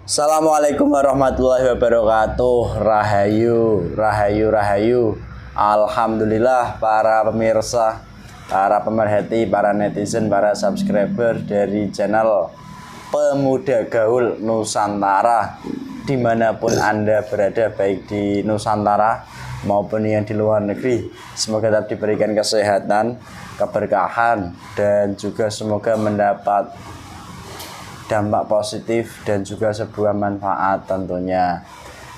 Assalamualaikum warahmatullahi wabarakatuh. Rahayu, rahayu, rahayu. Alhamdulillah para pemirsa, para pemerhati, para netizen, para subscriber dari channel Pemuda Gaul Nusantara, dimanapun Anda berada, baik di Nusantara maupun yang di luar negeri. Semoga tetap diberikan kesehatan, keberkahan, dan juga semoga mendapat dampak positif dan juga sebuah manfaat tentunya.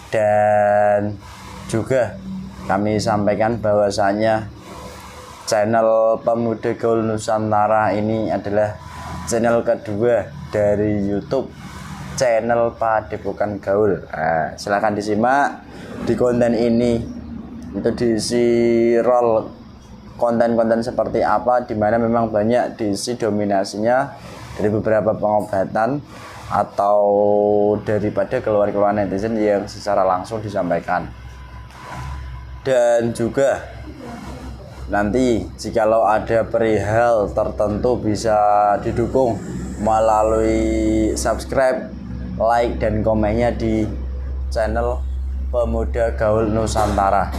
Dan juga kami sampaikan bahwasanya channel Pemuda Gaul Nusantara ini adalah channel kedua dari YouTube channel Padepokan Gaul. Nah, silahkan disimak di konten ini, itu diisi role konten-konten seperti apa, dimana memang banyak diisi dominasinya dari beberapa pengobatan atau daripada keluar-keluar netizen yang secara langsung disampaikan. Dan juga nanti jikalau ada perihal tertentu bisa didukung melalui subscribe, like, dan komennya di channel Pemuda Gaul Nusantara.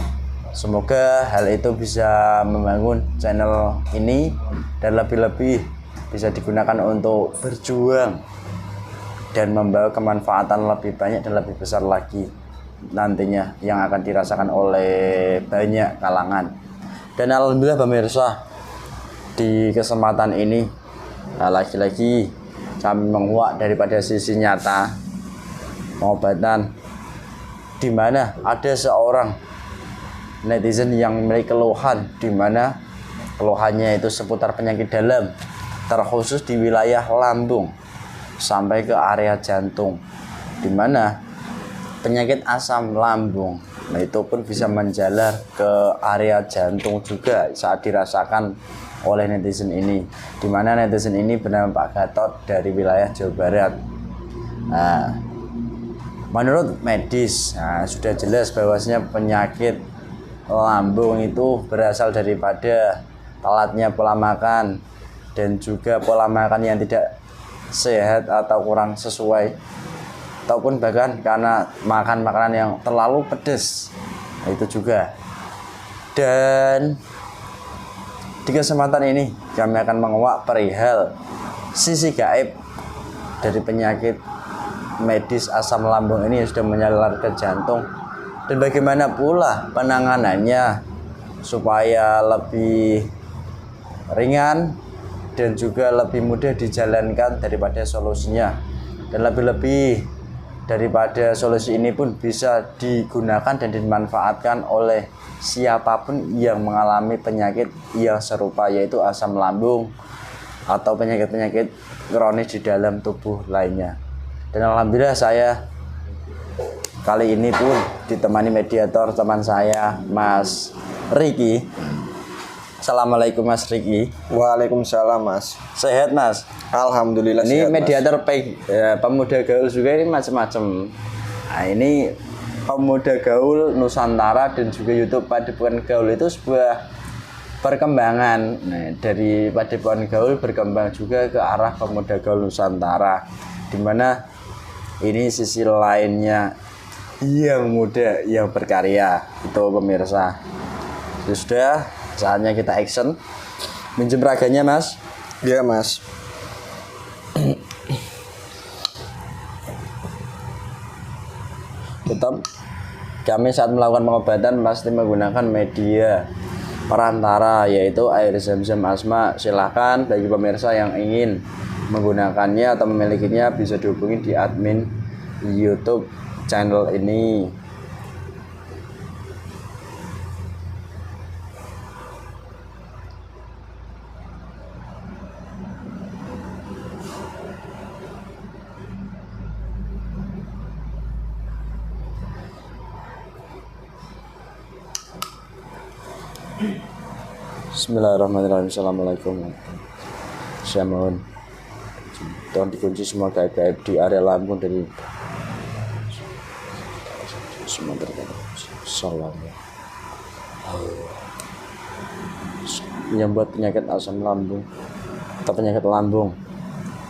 Semoga hal itu bisa membangun channel ini dan lebih-lebih bisa digunakan untuk berjuang dan membawa kemanfaatan lebih banyak dan lebih besar lagi nantinya yang akan dirasakan oleh banyak kalangan. Dan alhamdulillah pemirsa, di kesempatan ini lagi-lagi kami menguak daripada sisi nyata pengobatan, di mana ada seorang netizen yang memiliki keluhan, di mana keluhannya itu seputar penyakit dalam, terkhusus di wilayah lambung sampai ke area jantung, di mana penyakit asam lambung, nah itu pun bisa menjalar ke area jantung juga saat dirasakan oleh netizen ini, di mana netizen ini bernama Pak Gatot dari wilayah Jawa Barat. Nah, menurut medis, sudah jelas bahwasanya penyakit lambung itu berasal daripada telatnya pola makan dan juga pola makan yang tidak sehat atau kurang sesuai, ataupun bahkan karena makan makanan yang terlalu pedas, nah, itu juga. Dan di kesempatan ini kami akan menguak perihal sisi gaib dari penyakit medis asam lambung ini yang sudah menyalar ke jantung, dan bagaimana pula penanganannya supaya lebih ringan dan juga lebih mudah dijalankan daripada solusinya. Dan lebih-lebih daripada solusi ini pun bisa digunakan dan dimanfaatkan oleh siapapun yang mengalami penyakit yang serupa, yaitu asam lambung atau penyakit-penyakit kronis di dalam tubuh lainnya. Dan alhamdulillah saya kali ini pun ditemani mediator teman saya, Mas Riki. Assalamualaikum Mas Riki. Waalaikumsalam Mas. Sehat Mas? Alhamdulillah ini sehat, mediator Pemuda Gaul juga ini macam-macam. Nah, ini Pemuda Gaul Nusantara dan juga YouTube Padepokan Gaul itu sebuah perkembangan. Nah, dari Padepokan Gaul berkembang juga ke arah Pemuda Gaul Nusantara, dimana ini sisi lainnya yang muda, yang berkarya, itu pemirsa. Sudah saatnya kita action. Minjem raganya Mas. Iya Mas. Tetap kami saat melakukan pengobatan pasti menggunakan media perantara, yaitu air zam-zam asma. Silahkan bagi pemirsa yang ingin menggunakannya atau memilikinya bisa dihubungi di admin YouTube channel ini. Bismillahirrahmanirrahim. Assalamualaikum. Saya mohon tolong dikunci semua gaib-gaib di area lambung dari semua terkait. Salam. Menyebabkan penyakit asam lambung atau penyakit lambung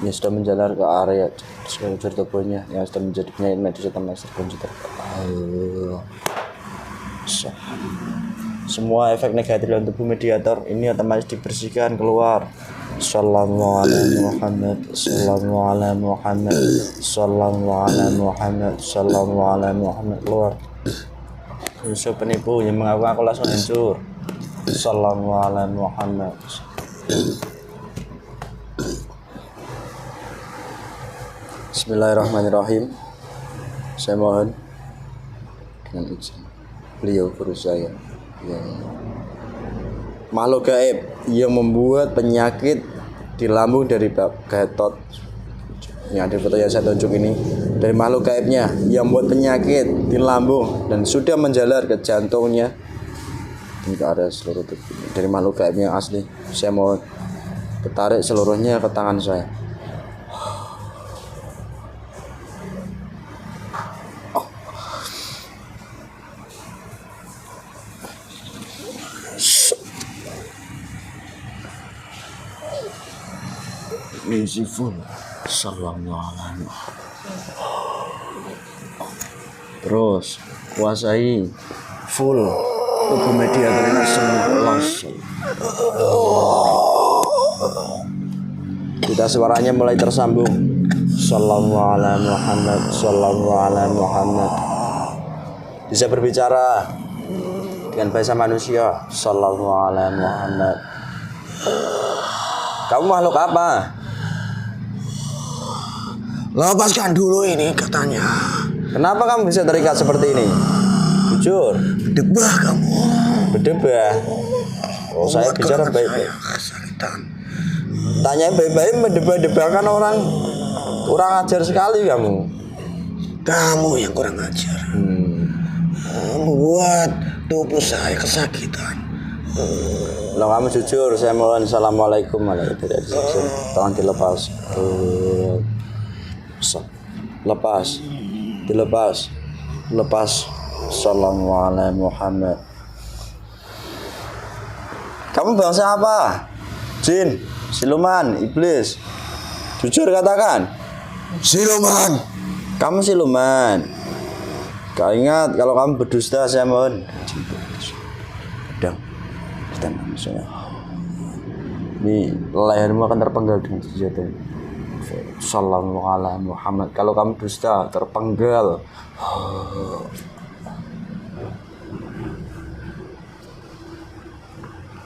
yang sudah menjalar ke area seluruh tubuhnya yang sudah menjadi penyakit medis atau master komputer. Semua efek negatif dalam tubuh mediator ini otomatis dibersihkan keluar. Sallallahu alaihi Muhammad, sallallahu alaihi Muhammad, sallallahu alaihi Muhammad, sallallahu alaihi Muhammad, keluar. Musuh penipu yang mengaku aku langsung hancur. Sallallahu alaihi Muhammad. Bismillahirrahmanirrahim. Saya mohon dengan izin beliau guru saya yang makhluk gaib yang membuat penyakit di lambung dari Pak Gatot. Ini ada foto yang saya tunjuk ini dari makhluk gaibnya yang membuat penyakit di lambung dan sudah menjalar ke jantungnya. Ini ke area seluruh tubuh dari makhluk gaibnya asli. Saya mau tarik seluruhnya ke tangan saya. Isi full. Sallallahu. Terus kuasai full tubuh mediator ini semua. Kita suaranya mulai tersambung. Sallallahu alaihi Muhammad, sallallahu alaihi Muhammad. Bisa berbicara dengan bahasa manusia. Sallallahu alaihi Muhammad. Kamu makhluk apa? Lepaskan dulu ini katanya. Kenapa kamu bisa terikat seperti ini? Jujur. Berdebah kamu. Berdebah. Oh, saya bicara baik-baik. Tanya baik-baik, mendebah-debahkan orang. Kurang ajar sekali kamu. Kamu yang kurang ajar. Membuat tubuh saya kesakitan. Kalau kamu jujur, saya mohon assalamualaikum warahmatullahi wabarakatuh. Tangan dilepas. Lepas, dilepas, lepas. Sallallahu alaihi Muhammad. Kamu bangsa apa? Jin, siluman, iblis. Jujur katakan. Siluman. Kamu siluman. Kau ingat kalau kamu berdusta, saya mohon. Pedang, misalnya. Ini lehermu akan terpenggal dengan senjata. Sallallahu alaihi Muhammad. Kalau kamu dusta, terpenggal.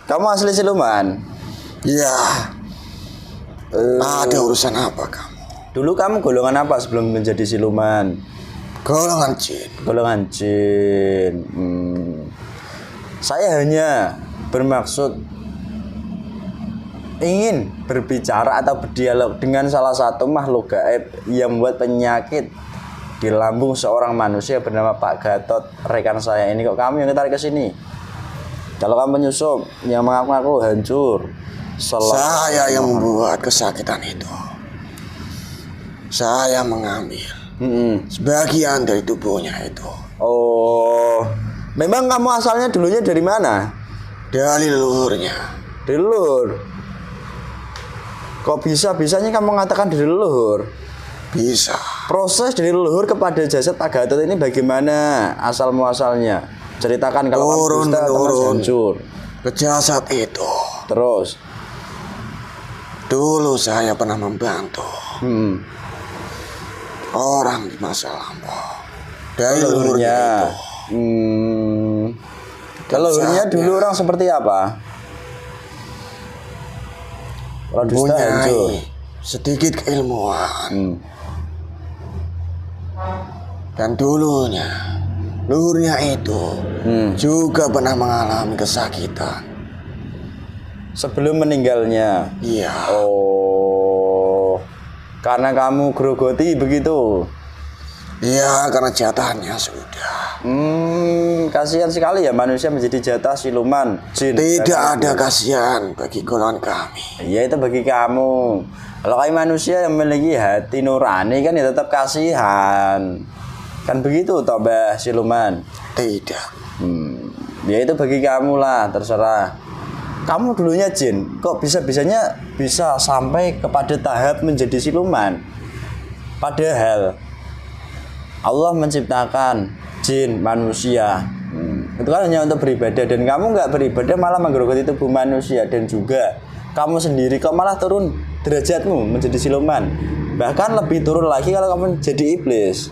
Kamu asli siluman? Ya. Ada urusan apa kamu? Dulu kamu golongan apa sebelum menjadi siluman? Golongan jin. Golongan jin. Saya hanya bermaksud ingin berbicara atau berdialog dengan salah satu makhluk gaib yang membuat penyakit di lambung seorang manusia bernama Pak Gatot, rekan saya ini. Kok kamu yang ditarik ke sini? Kalau kamu penyusup yang mengaku-ngaku hancur. Saya yang membuat kesakitan itu. Saya mengambil sebagian dari tubuhnya itu. Oh, memang kamu asalnya dulunya dari mana? Dari leluhurnya. Dari leluhur. Kok bisa-bisanya kamu mengatakan dari leluhur? Bisa. Proses dari leluhur kepada jasad Pak Gatot ini bagaimana asal muasalnya? Ceritakan kalau kamu dusta atau hancur. Ke jasad itu. Terus? Dulu saya pernah membantu orang di masa lampau. Dari leluhurnya itu. Leluhurnya dulu orang seperti apa? Kalau dusta hancur. Sedikit keilmuan. Dan dulunya leluhurnya itu juga pernah mengalami kesakitan sebelum meninggalnya. Iya. Oh, karena kamu grogoti begitu? Iya, karena jatahnya sudah. Kasihan sekali ya manusia menjadi jatah siluman, jin. Tidak ada kasihan bagi golongan kami. Iya, itu bagi kamu. Kalau kamu manusia yang memiliki hati nurani kan ya tetap kasihan. Kan begitu toh, Mbah Siluman? Tidak. Ya itu bagi kamu lah, terserah. kamu dulunya jin, kok bisa-bisanya bisa sampai kepada tahap menjadi siluman? Padahal Allah menciptakan jin, manusia. Itu kan hanya untuk beribadah, dan kamu nggak beribadah malah menggerogoti tubuh manusia, dan juga kamu sendiri kok malah turun derajatmu menjadi siluman. Bahkan lebih turun lagi kalau kamu jadi iblis.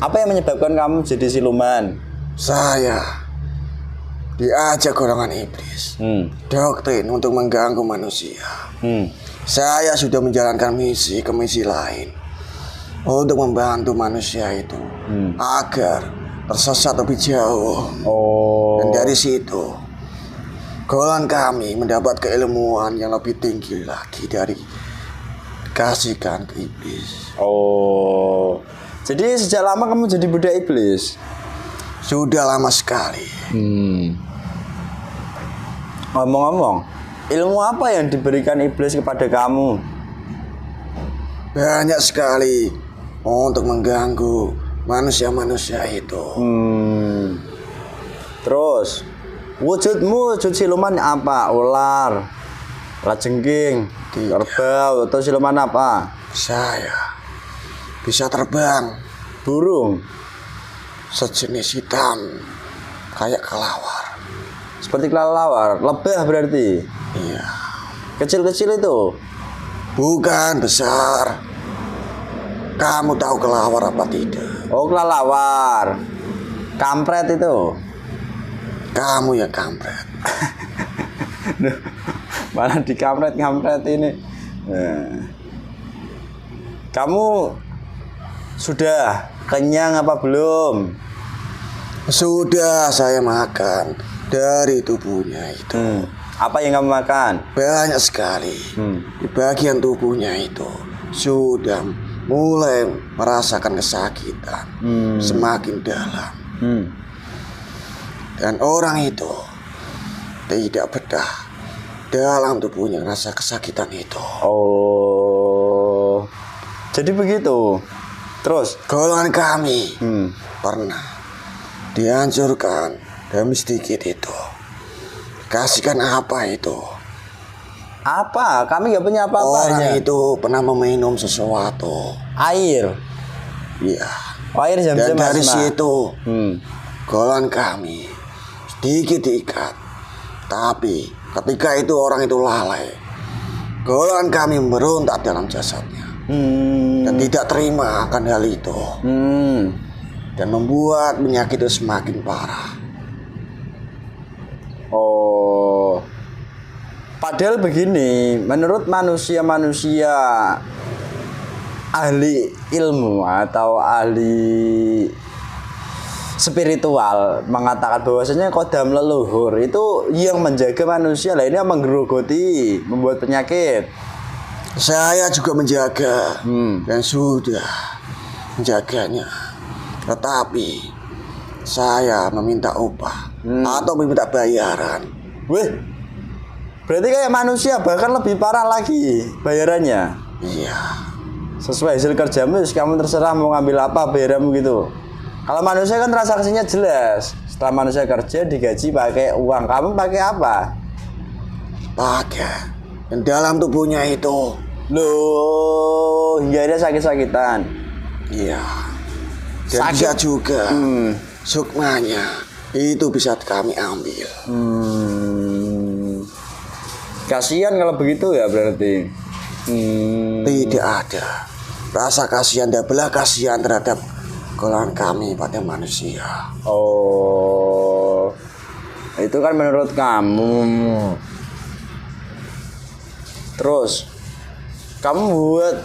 Apa yang menyebabkan kamu jadi siluman? Saya diajak golongan iblis, doktrin untuk mengganggu manusia. Saya sudah menjalankan misi ke misi lain untuk membantu manusia itu agar tersesat lebih jauh. Dan dari situ golongan kami mendapat keilmuan yang lebih tinggi lagi dari kasihkan ke iblis. Jadi sejak lama kamu jadi budak iblis? Sudah lama sekali. Ngomong-ngomong, ilmu apa yang diberikan iblis kepada kamu? Banyak sekali untuk mengganggu manusia-manusia itu. Terus wujudmu, wujud siluman apa? Ular, kalajengking, kerbau, atau siluman apa? Saya bisa terbang, Burung, sejenis hitam kayak kelawar. seperti kelelawar, lebah berarti. Iya. Kecil-kecil itu. Bukan besar. Kamu tahu kelawar apa tidak? Oh, kelelawar. Kampret itu. Kamu yang kampret. Malah di kampret ini. Nah. Kamu sudah kenyang apa belum? Sudah saya makan dari tubuhnya itu. Apa yang kamu makan? Banyak sekali. Di bagian tubuhnya itu sudah mulai merasakan kesakitan semakin dalam. Dan orang itu tidak betah dalam tubuhnya rasa kesakitan itu. Jadi begitu. Terus golongan kami pernah dihancurkan demi sedikit itu. Kasihkan apa itu? Apa? Kami nggak punya apa-apa. Orang itu pernah meminum sesuatu. Air. Iya. Air dan dari situ golongan kami sedikit diikat. Tapi ketika itu orang itu lalai, golongan kami memberontak dalam jasadnya. Dan tidak terima akan hal itu. Dan membuat penyakit itu semakin parah. Padahal begini, menurut manusia ahli ilmu atau ahli spiritual mengatakan bahwasanya kodam leluhur itu yang menjaga manusia, lah ini yang menggerogoti, membuat penyakit. Saya juga menjaga dan sudah menjaganya. Tetapi saya meminta upah atau meminta bayaran. Berarti kayak manusia, bahkan lebih parah lagi bayarannya. Iya. Sesuai hasil kerjamu, kamu terserah mau ngambil apa bayaranmu gitu. Kalau manusia kan transaksinya jelas. Setelah manusia kerja digaji pakai uang, kamu pakai apa? Pakai dan dalam tubuhnya itu. Loh, hingga ada sakit-sakitan. Iya. Dan bisa juga sukmanya itu bisa kami ambil. Kasihan kalau begitu ya berarti. Tidak ada rasa kasihan dan belah kasihan terhadap golongan kami pada manusia. Itu kan menurut kamu. Terus kamu buat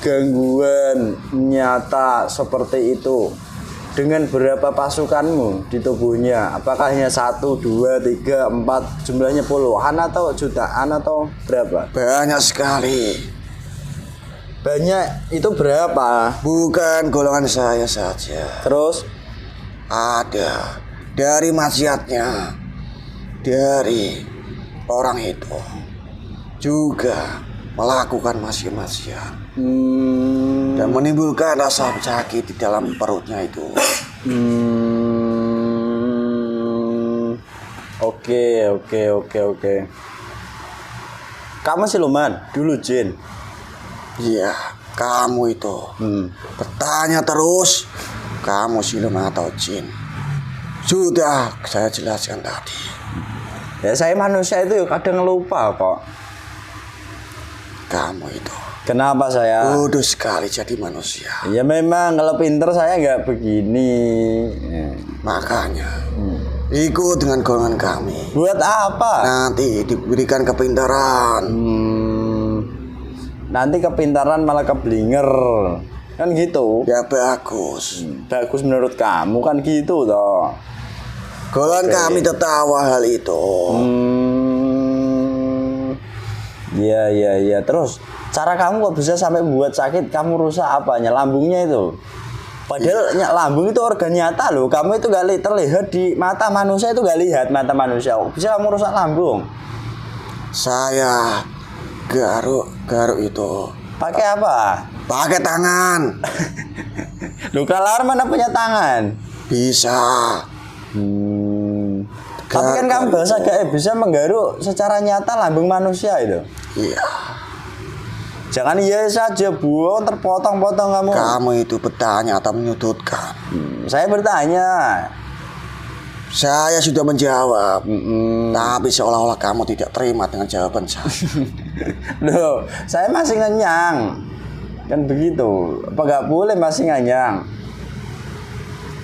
gangguan nyata seperti itu dengan berapa pasukanmu di tubuhnya? Apakah hanya 1, 2, 3, 4, jumlahnya puluhan atau jutaan atau berapa? Banyak sekali. Banyak itu berapa? Bukan golongan saya saja. Terus ada dari maksiatnya, dari orang itu juga melakukan maksiat dan menimbulkan rasa sakit di dalam perutnya itu. Oke. Oke. Kamu siluman dulu, Jin. Iya, kamu itu bertanya terus. Kamu siluman atau jin? Sudah saya jelaskan tadi. Ya saya manusia itu kadang lupa kok. Kamu itu Kenapa saya? bodoh sekali jadi manusia. Ya memang kalau pinter saya nggak begini. Makanya ikut dengan golongan kami. Buat apa? Nanti diberikan kepintaran. Nanti kepintaran malah keblinger. Kan gitu. Ya bagus. Bagus menurut kamu kan gitu toh. Golongan kami tertawa hal itu. Iya. Terus cara kamu kok bisa sampai membuat sakit? Kamu rusak apanya? Lambungnya itu. Padahal lambung itu organ nyata loh. Kamu itu gak terlihat di mata manusia, itu gak lihat mata manusia. Bisa kamu rusak lambung? Saya garuk itu. Pakai apa? Pakai tangan. Loh, kelar mana punya tangan? Bisa. Tapi kan kamu bahasa gak bisa menggaruk secara nyata lambung manusia itu. Iya. Jangan iya saja buang terpotong-potong kamu. Kamu itu bertanya atau menyudutkan? Saya bertanya. Saya sudah menjawab. Tapi seolah-olah kamu tidak terima dengan jawaban saya. Loh, saya masih ngenyang. Kan begitu. Apa gak boleh masih ngenyang?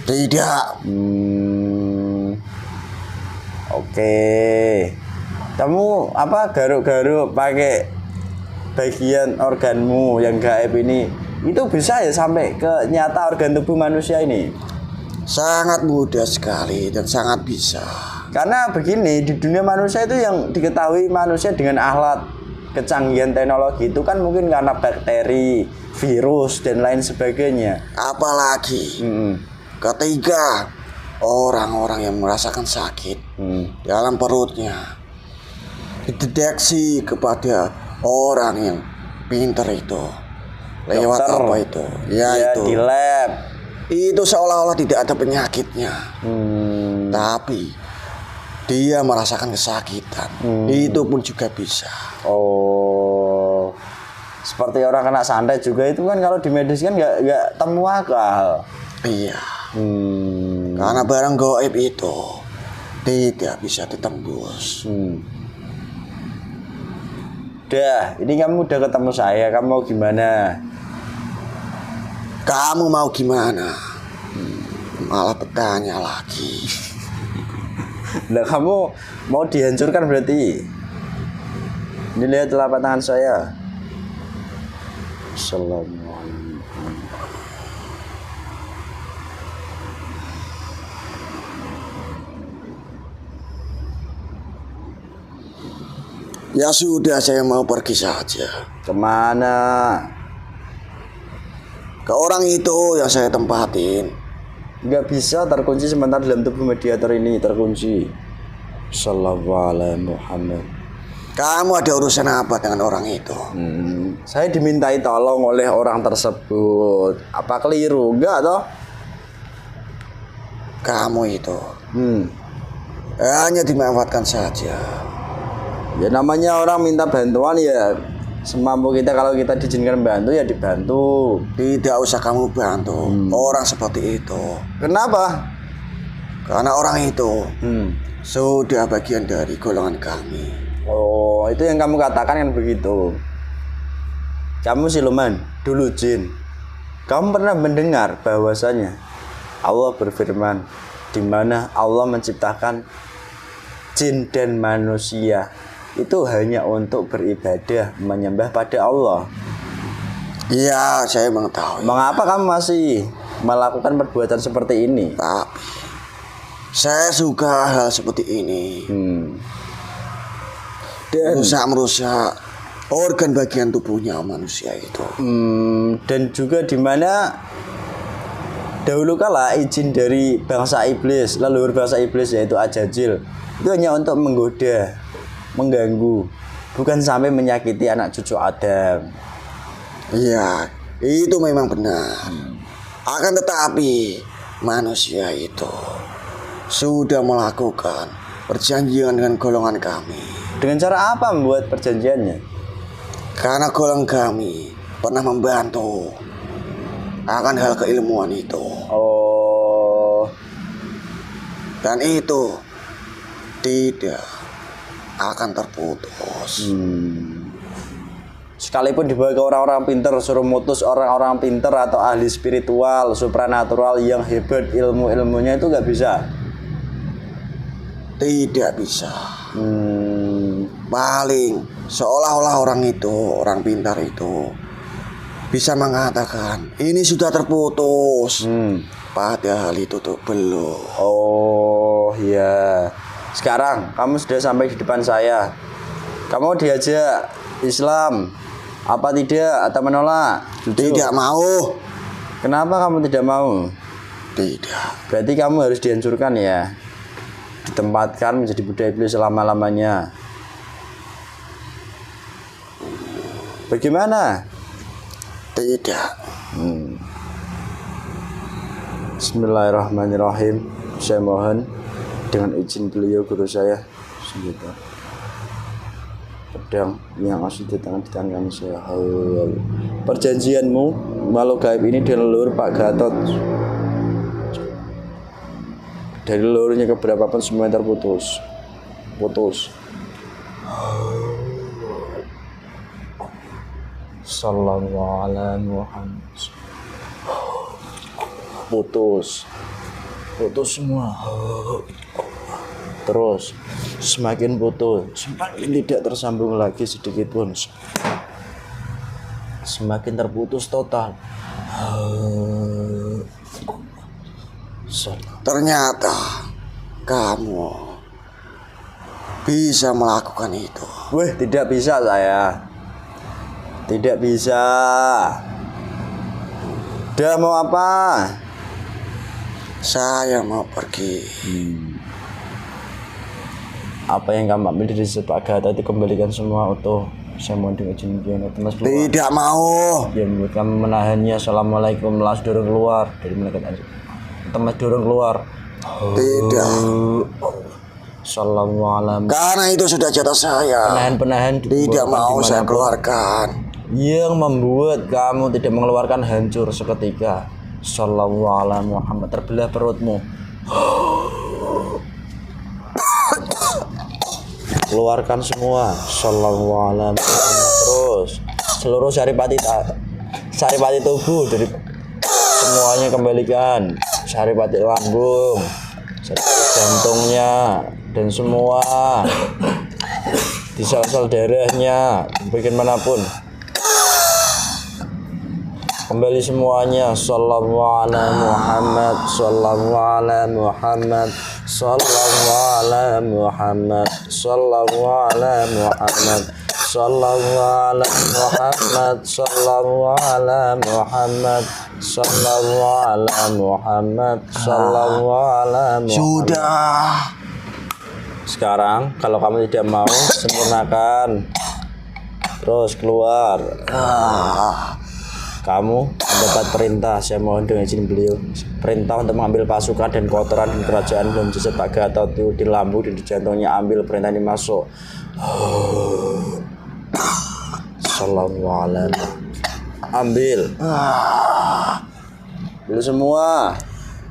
Tidak. Oke. Kamu apa garuk-garuk pakai bagian organmu yang gaib ini, itu bisa ya sampai ke nyata organ tubuh manusia ini? Sangat mudah sekali dan sangat bisa. Karena begini, di dunia manusia itu yang diketahui manusia dengan alat kecanggihan teknologi itu kan mungkin karena bakteri, virus dan lain sebagainya. Apalagi ketika orang-orang yang merasakan sakit dalam perutnya dideteksi kepada orang yang pintar itu lewat Dokter. apa itu? Ya itu. Di lab. Itu seolah-olah tidak ada penyakitnya. Tapi dia merasakan kesakitan. Itu pun juga bisa. Oh. Seperti orang kena santet juga itu kan kalau di medis kan nggak temu akal. Iya. Karena barang gaib itu tidak bisa ditembus. Udah, ini kamu udah ketemu saya, kamu mau gimana? Kamu mau gimana? Malah bertanya lagi. Lah kamu mau dihancurkan berarti? Ini lihat telapak tangan saya. Assalamualaikum. Ya sudah, saya mau pergi saja. Kemana? Ke orang itu yang saya tempatin. Nggak bisa terkunci sebentar dalam tubuh mediator ini, terkunci. Sallallahu alaihi Muhammad. Kamu ada urusan apa dengan orang itu? Saya dimintai tolong oleh orang tersebut. Apa keliru? Enggak toh? Kamu itu hanya dimanfaatkan saja. Ya namanya orang minta bantuan ya semampu kita, kalau kita diizinkan bantu ya dibantu. Tidak usah kamu bantu orang seperti itu. Kenapa? Karena orang itu sudah bagian dari golongan kami. Oh, itu yang kamu katakan kan begitu. Kamu siluman, dulu jin. Kamu pernah mendengar bahwasanya Allah berfirman di mana Allah menciptakan jin dan manusia itu hanya untuk beribadah, menyembah pada Allah. Iya, saya mengetahui. Mengapa kamu masih melakukan perbuatan seperti ini? Tapi saya suka hal seperti ini. Dan Merusak organ bagian tubuhnya manusia itu. dan juga di mana dahulu kala izin dari bangsa iblis, leluhur bangsa iblis yaitu Ajajil, itu hanya untuk menggoda, mengganggu, bukan sampai menyakiti anak cucu Adam. Iya, itu memang benar. Akan tetapi manusia itu sudah melakukan perjanjian dengan golongan kami. Dengan cara apa membuat perjanjiannya? Karena golongan kami pernah membantu akan hal keilmuan itu. Oh, Dan itu tidak akan terputus. sekalipun dibawa ke orang-orang pinter, suruh mutus orang-orang pinter atau ahli spiritual, supranatural yang hebat ilmu-ilmunya itu nggak bisa. Tidak bisa. Paling seolah-olah orang pintar itu bisa mengatakan ini sudah terputus. Padahal itu tuh belum. Oh iya. Sekarang kamu sudah sampai di depan saya. Kamu diajak Islam apa tidak atau menolak? Jujur. Tidak mau. Kenapa kamu tidak mau? Tidak. Berarti kamu harus dihancurkan ya. Ditempatkan menjadi budak iblis selama-lamanya. Bagaimana? Tidak. Bismillahirrahmanirrahim. Saya mohon dengan izin beliau guru saya senjata pedang yang asli di tangan kami saya. Perjanjianmu makhluk gaib ini dengan leluhur Pak Gatot. Dari leluhurnya ke berapapun semua terputus. Putus. Sallallahu alaihi Muhammad. Putus semua. Terus semakin putus, semakin tidak tersambung lagi sedikit pun, semakin terputus total. Ternyata kamu bisa melakukan itu. Weh, tidak bisa saya. Tidak bisa. Udah mau apa? Saya mau pergi. Apa yang kamu ambil dari Pak Gatot itu kembalikan semua utuh. Saya mohon dengan izin Mas keluar. Tidak mau. Dia membuat kami menahannya. Assalamualaikum. Las dorong keluar dari malaikat air. Mas dorong keluar. Tidak. Assalamualaikum. Karena itu sudah jatah saya. Penahan Tidak mau saya keluarkan. Yang membuat kamu tidak mengeluarkan hancur seketika. Sallallahu alaihi Muhammad. Terbelah perutmu. Keluarkan semua. Sallallahu alaihi Muhammad. Terus seluruh saripati tubuh dari semuanya kembalikan. Saripati lambung, saripati jantungnya dan semua di sel-sel darahnya bagian manapun. Kembali semuanya. Sallallahu alaihi Muhammad. Sallallahu alaihi Muhammad. Sallallahu alaihi Muhammad. Sallallahu alaihi Muhammad. Sallallahu alaihi Muhammad. Sallallahu alaihi Muhammad. Sallallahu alaihi Muhammad. Sallallahu alaihi Muhammad. Sudah. Sekarang kalau kamu tidak mau, sempurnakan. Terus keluar. Kamu mendapat perintah, saya mohon dengan izin beliau, perintah untuk mengambil pasukan dan kotoran dan kerajaan dan jasad Pak Gatot itu di lambung dan di jantungnya. Ambil perintah ini masuk. Sallallahu alaihi. Ambil semua.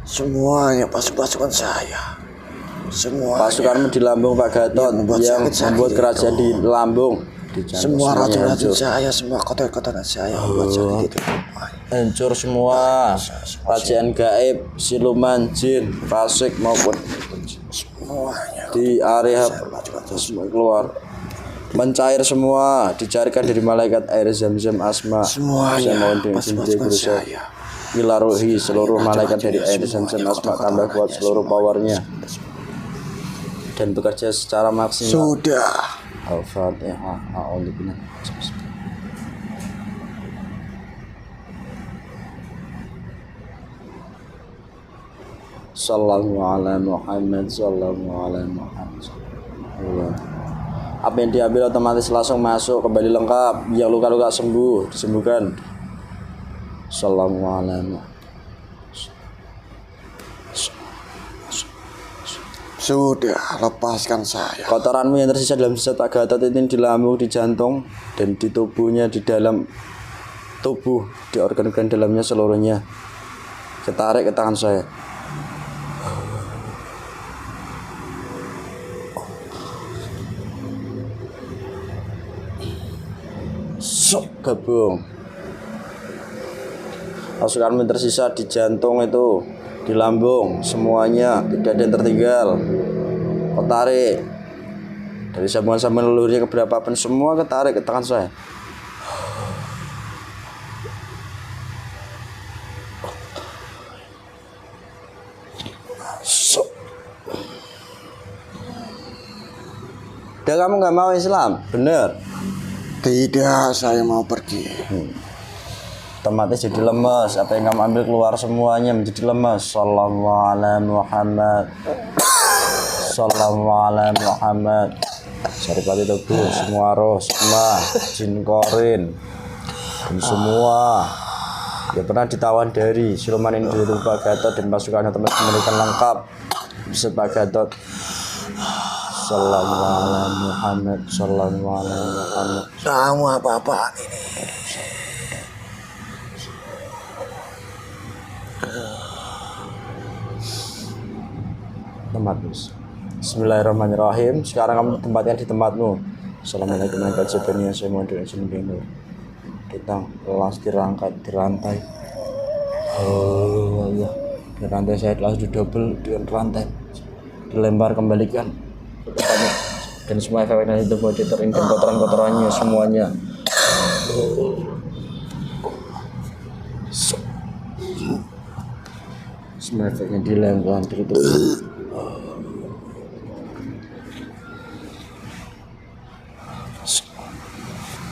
Semuanya pasukan saya. Semua Pasukanmu di lambung Pak Gatot yang membuat kerajaan di lambung. Semua racun-racun saya, semua kotor-kotoran saya membuat sakit itu. Hancur semua. Kerajaan gaib, siluman, jin, fasik maupun Semuanya di area semua keluar. Mencair semua, dicarikan dari malaikat air zam-zam asma. Saya mohon dengan izin guru saya. Ilaruhi seluruh malaikat dari air zam-zam asma, tambah kuat seluruh powernya dan bekerja secara maksimal. sudah. Al-Fatihah. A'udzubillah. Sallallahu alaihi Muhammad. Sallallahu alaihi Muhammad. Apa yang diambil otomatis langsung masuk kembali lengkap. Yang luka-luka sembuh, disembuhkan. Sallallahu alaihi Muhammad. Sudah, lepaskan saya. Kotoranmu yang tersisa dalam jasad Pak Gatot ini di lambung, di jantung, dan di tubuhnya, di dalam tubuh, di organ-organ dalamnya seluruhnya. Ketarik ke tangan saya. Sok gabung. Pasukanmu yang tersisa di jantung itu, di lambung, semuanya, tidak ada yang tertinggal. Kau tarik dari sambungan-sambungan leluhurnya ke berapapun, semua ketarik ke tangan saya. Udah, kamu nggak mau Islam, bener? Tidak, saya mau pergi. Tempatnya jadi lemes, apa yang kamu ambil keluar semuanya menjadi lemes. Sallallahu alaihi Muhammad, sallallahu alaihi Muhammad. Saripati tubuh, semua roh, semua jin korin, dan semua ya pernah ditawan dari siluman ini dari Pak Gatot dan pasukannya teman memberikan lengkap bisa Pak Gatot. Sallallahu alaihi Muhammad, sallallahu alaihi Muhammad. Kamu apa-apaan ini? Tempat Bismillahirrahmanirrahim. Sekarang kamu tempatnya di tempatmu. Assalamualaikum warahmatullahi wabarakatuh. Saya mohon doa izin kita kelas dirangkai di rantai. Oh Allah, di rantai saya telah double dengan rantai dilempar kembalikan ke tempatnya, dan semua efek itu buat diteringkan kotoran-kotorannya semuanya. Semua efeknya dilempar ditutup.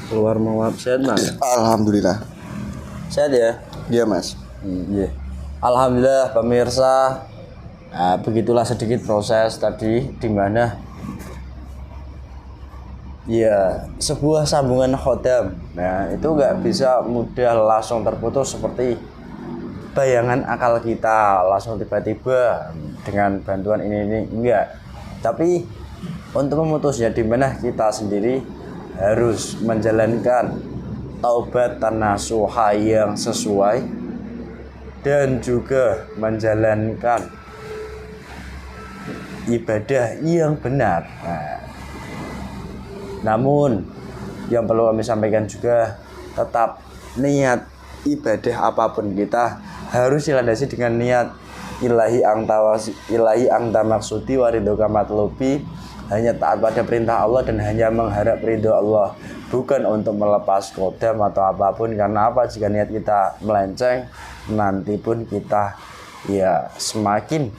Keluar mawab. Sehat Mas? Alhamdulillah. Sehat ya? Iya Mas. Iya. Alhamdulillah pemirsa. Nah, begitulah sedikit proses tadi di mana ya sebuah sambungan khodam. Nah itu nggak bisa mudah langsung terputus seperti bayangan akal kita langsung tiba-tiba dengan bantuan ini enggak. Tapi untuk memutusnya di mana kita sendiri harus menjalankan taubat nasuha yang sesuai dan juga menjalankan ibadah yang benar. Nah, namun yang perlu kami sampaikan juga tetap niat ibadah apapun kita harus dilandasi dengan niat ilahi anta maksudi waridoka matlubi, hanya taat pada perintah Allah dan hanya mengharap ridho Allah, bukan untuk melepas kodam atau apapun. Karena apa? Jika niat kita melenceng, nanti pun kita ya semakin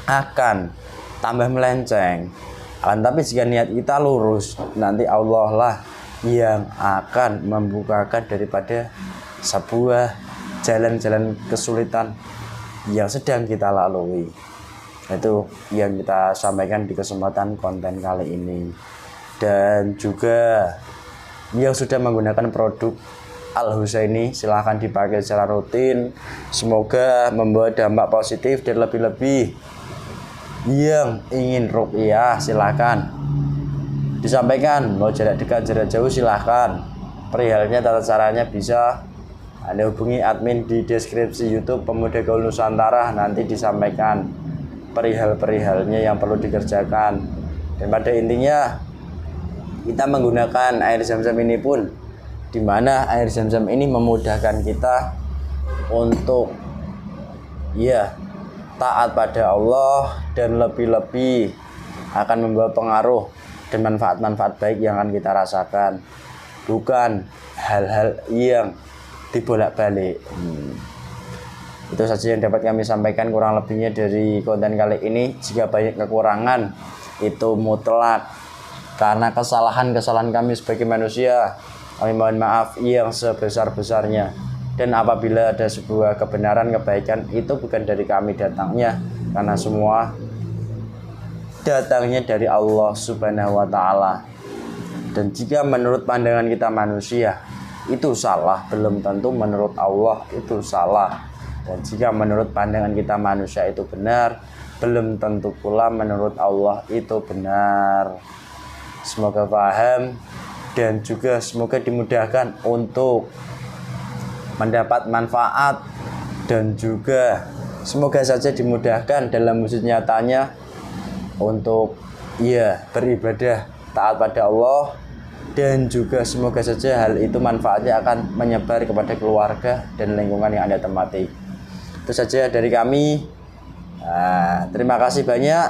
akan tambah melenceng. Tapi jika niat kita lurus, nanti Allah lah yang akan membukakan daripada sebuah jalan-jalan kesulitan yang sedang kita lalui. Itu yang kita sampaikan di kesempatan konten kali ini. Dan juga yang sudah menggunakan produk Al Husaini silahkan dipakai secara rutin. Semoga membawa dampak positif, dan lebih-lebih yang ingin ruqyah silahkan disampaikan. Mau jarak dekat jarak jauh silahkan. Perihalnya tata caranya bisa Anda hubungi admin di deskripsi YouTube Pemuda Gaul Nusantara, nanti disampaikan perihal-perihalnya yang perlu dikerjakan. Dan pada intinya kita menggunakan air zam-zam ini pun, dimana air zam-zam ini memudahkan kita untuk ya taat pada Allah, dan lebih-lebih akan membawa pengaruh dan manfaat-manfaat baik yang akan kita rasakan, bukan hal-hal yang dibolak-balik. Itu saja yang dapat kami sampaikan, kurang lebihnya dari konten kali ini. Jika banyak kekurangan itu mutlak karena kesalahan-kesalahan kami sebagai manusia. Kami mohon maaf yang sebesar-besarnya. Dan apabila ada sebuah kebenaran, kebaikan, itu bukan dari kami datangnya, karena semua datangnya dari Allah Subhanahu wa Ta'ala. Dan jika menurut pandangan kita manusia itu salah, belum tentu menurut Allah itu salah. Dan jika menurut pandangan kita manusia itu benar, belum tentu pula menurut Allah itu benar. Semoga paham dan juga semoga dimudahkan untuk mendapat manfaat, dan juga semoga saja dimudahkan dalam wujud nyatanya untuk beribadah taat pada Allah, dan juga semoga saja hal itu manfaatnya akan menyebar kepada keluarga dan lingkungan yang Anda tempati. Itu saja dari kami. Terima kasih banyak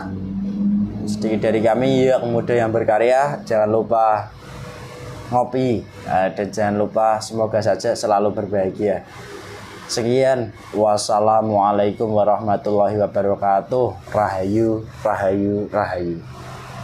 sedikit dari kami, Yuk Muda yang berkarya. Jangan lupa ngopi, dan jangan lupa semoga saja selalu berbahagia. Sekian, wassalamualaikum warahmatullahi wabarakatuh. Rahayu, rahayu, rahayu.